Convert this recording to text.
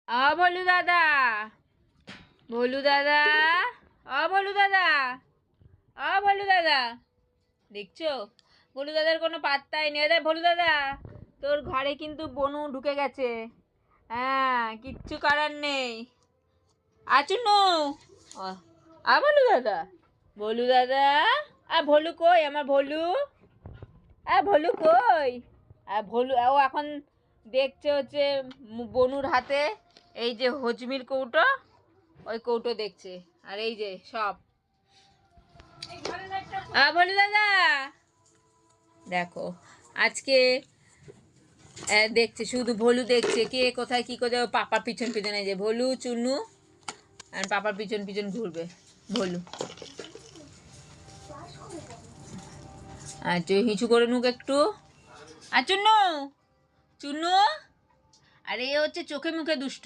ভলু দাদা, ভলু দাদা, ভলু দাদা, ভলু দাদা, দেখছো ভলু দাদার কোনো পাত্তাই নেই। রে ভলু দাদা, তোর ঘরে কিন্তু বনু ঢুকে গেছে। হ্যাঁ, কিচ্ছু করার নেই। আচুনু, ভলু দাদা, ভলু দাদা, ভলু কই আমার ভলু? ভলু কই? ভলু ও এখন দেখছে হচ্ছে বনুর হাতে এই যে হজমির কৌটো, ওই কৌটো দেখছে। আর এই যে সব ভলু দাদা দেখো আজকে দেখছে, শুধু ভলু দেখছে কে কোথায় কি করে। পাপার পিছন পিছনে যে ভলু চুনু আর পাপার পিছন পিছন ঘুরবে ভলু। আর হিঁচু করে নুক একটু। আর চুনু, চুনু, আর এ হচ্ছে চোখে মুখে দুষ্টু।